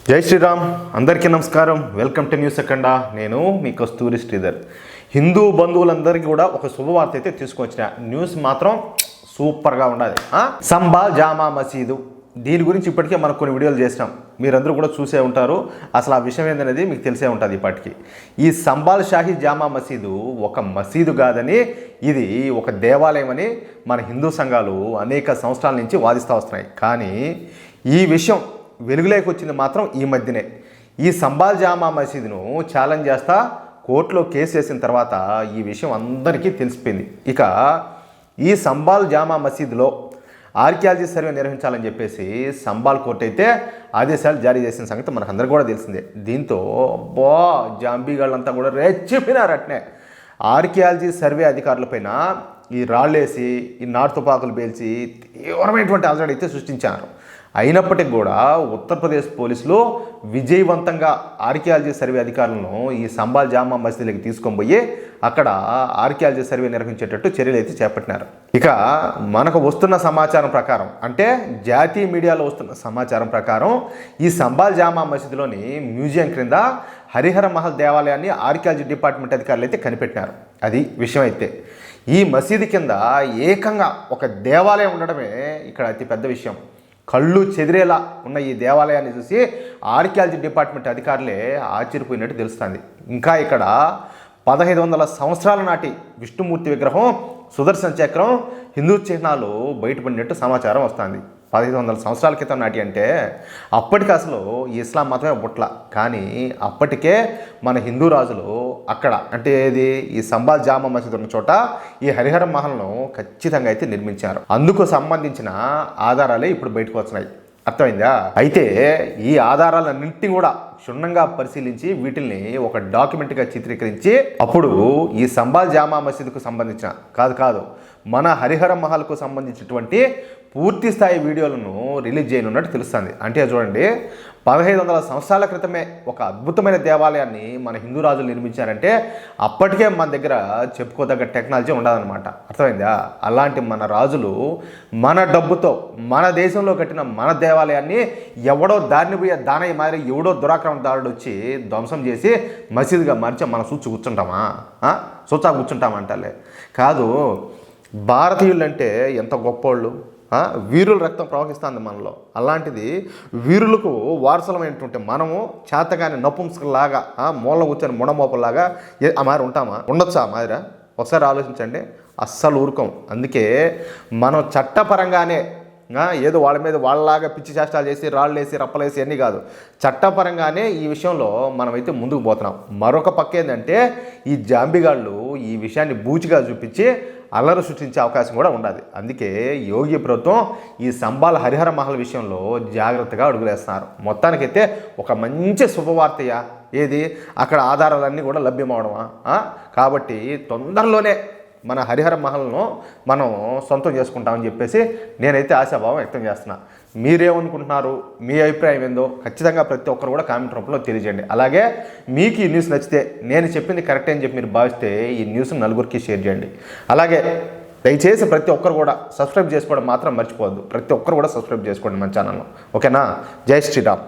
జై శ్రీరామ్. అందరికీ నమస్కారం. Welcome to news Akhanda. నేను మీ కస్తూరి శ్రీధర్. హిందూ బంధువులందరికీ కూడా ఒక శుభవార్త అయితే తీసుకొచ్చిన. న్యూస్ మాత్రం సూపర్గా ఉండాలి. సంబా జామా మసీదు, దీని గురించి ఇప్పటికే మనం కొన్ని వీడియోలు చేసినాం, మీరందరూ కూడా చూసే ఉంటారు. అసలు ఆ విషయం ఏందనేది మీకు తెలిసే ఉంటుంది. ఇప్పటికీ ఈ సంబాల్ షాహీ జామా మసీదు ఒక మసీదు కాదని, ఇది ఒక దేవాలయం అని మన హిందూ సంఘాలు అనేక సంవత్సరాల నుంచి వాదిస్తూ వస్తున్నాయి. కానీ ఈ విషయం వెలుగులోకి వచ్చింది మాత్రం ఈ మధ్యనే. ఈ సంబాల్ జామా మసీదును ఛాలెంజ్ చేస్తా కోర్టులో కేసు వేసిన తర్వాత ఈ విషయం అందరికీ తెలిసిపోయింది. ఇక ఈ సంబాల్ జామా మసీదులో ఆర్కియాలజీ సర్వే నిర్వహించాలని చెప్పేసి సంబాల్ కోర్టు అయితే ఆదేశాలు జారీ చేసిన సంగతి మనకందరికీ కూడా తెలిసిందే. దీంతో జాంబీగాళ్ళంతా కూడా రెచ్చిపోయినారు. అట్నే ఆర్కియాలజీ సర్వే అధికారులపైన ఈ రాళ్ళేసి, ఈ నాటు తుపాకులు పేల్చి తీవ్రమైనటువంటి అలజడి అయితే సృష్టించారు. అయినప్పటికీ కూడా ఉత్తరప్రదేశ్ పోలీసులు విజయవంతంగా ఆర్కియాలజీ సర్వే అధికారులను ఈ సంబాల్ జామా మసీదులోకి తీసుకొని పోయి అక్కడ ఆర్కియాలజీ సర్వే నిర్వహించేటట్టు చర్యలు అయితే చేపట్టినారు. ఇక మనకు వస్తున్న సమాచారం ప్రకారం, అంటే జాతీయ మీడియాలో వస్తున్న సమాచారం ప్రకారం, ఈ సంబాల్ జామా మసీదులోని మ్యూజియం క్రింద హరిహర మహల్ దేవాలయాన్ని ఆర్కియాలజీ డిపార్ట్మెంట్ అధికారులు అయితే కనిపెట్టినారు. అది విషయం. అయితే ఈ మసీదు కింద ఏకంగా ఒక దేవాలయం ఉండడమే ఇక్కడ అతి పెద్ద విషయం. కళ్ళు చెదిరేలా ఉన్న ఈ దేవాలయాన్ని చూసి ఆర్కియాలజీ డిపార్ట్మెంట్ అధికారులే ఆశ్చర్యపోయినట్టు తెలుస్తుంది. ఇంకా ఇక్కడ 1500 సంవత్సరాల నాటి విష్ణుమూర్తి విగ్రహం, సుదర్శన చక్రం, హిందూ చిహ్నాలు బయటపడినట్టు సమాచారం వస్తుంది. 1500 సంవత్సరాల క్రితం నాటి అంటే అప్పటికి అసలు ఇస్లాం మతమే పుట్ల. కానీ అప్పటికే మన హిందూ రాజులు అక్కడ, అంటే ఏది ఈ సంబాల్ జామా మసీదు ఉన్న చోట ఈ హరిహర మహల్ను ఖచ్చితంగా అయితే నిర్మించారు. అందుకు సంబంధించిన ఆధారాలే ఇప్పుడు బయటకు వస్తున్నాయి. అర్థమైందా? అయితే ఈ ఆధారాలన్నింటినీ కూడా క్షుణ్ణంగా పరిశీలించి వీటిల్ని ఒక డాక్యుమెంట్గా చిత్రీకరించి అప్పుడు ఈ సంబాల్ జామా మసీదుకు సంబంధించిన కాదు మన హరిహర మహల్కు సంబంధించినటువంటి పూర్తి స్థాయి వీడియోలను రిలీజ్ చేయనున్నట్టు తెలుస్తుంది. అంటే చూడండి, 1500 సంవత్సరాల క్రితమే ఒక అద్భుతమైన దేవాలయాన్ని మన హిందూ రాజులు నిర్మించారంటే అప్పటికే మన దగ్గర చెప్పుకోదగ్గ టెక్నాలజీ ఉండదన్నమాట. అర్థమైందా? అలాంటి మన రాజులు మన డబ్బుతో మన దేశంలో కట్టిన మన దేవాలయాన్ని ఎవడో దారిని పోయే దానయ్య మారి ఎవడో దురాక్రమణదారుడు వచ్చి ధ్వంసం చేసి మసీదుగా మార్చి మనం కూర్చుంటామా? కూర్చుంటామంటాలే. కాదు, భారతీయులు అంటే ఎంత గొప్పోళ్ళు, వీరుల రక్తం ప్రవహిస్తుంది మనలో. అలాంటిది వీరులకు వారసులమైనటువంటి మనము చేతగాని నపుంసకులాగా మూల కూర్చొని ముడమోపలాగా ఆ మాదిరి ఉంటామా? ఉండొచ్చా ఆ మాదిరా? ఒకసారి ఆలోచించండి. అస్సలు ఊరుకోం. అందుకే మనం చట్టపరంగానే ఏదో వాళ్ళ మీద వాళ్ళలాగా పిచ్చి చేష్టాలు చేసి రాళ్ళు వేసి రప్పలేసి అన్నీ కాదు, చట్టపరంగానే ఈ విషయంలో మనమైతే ముందుకు పోతున్నాం. మరొక పక్క ఏంటంటే ఈ జాంబిగాళ్ళు ఈ విషయాన్ని బూచిగా చూపించి అల్లరి సృష్టించే అవకాశం కూడా ఉండదు. అందుకే యోగి ప్రభుత్వం ఈ సంబాల్ హరిహర మహల్ విషయంలో జాగ్రత్తగా అడుగులేస్తున్నారు. మొత్తానికైతే ఒక మంచి శుభవార్తయా. ఏది, అక్కడ ఆధారాలన్నీ కూడా లభ్యమవడమా? కాబట్టి తొందరలోనే మన హరిహర మహల్ను మనం సొంతం చేసుకుంటామని చెప్పేసి నేనైతే ఆశాభావం వ్యక్తం చేస్తున్నా. మీరేమనుకుంటున్నారు? మీ అభిప్రాయం ఏందో ఖచ్చితంగా ప్రతి ఒక్కరు కూడా కామెంట్ రూపంలో తెలియజేయండి. అలాగే మీకు ఈ న్యూస్ నచ్చితే, నేను చెప్పింది కరెక్ట్ అని చెప్పి మీరు భావిస్తే ఈ న్యూస్ని నలుగురికి షేర్ చేయండి. అలాగే దయచేసి ప్రతి ఒక్కరు కూడా సబ్స్క్రైబ్ చేసుకోవడం మాత్రం మర్చిపోవద్దు. ప్రతి ఒక్కరు కూడా సబ్స్క్రైబ్ చేసుకోండి మన ఛానల్ను. ఓకేనా? జై శ్రీరామ్.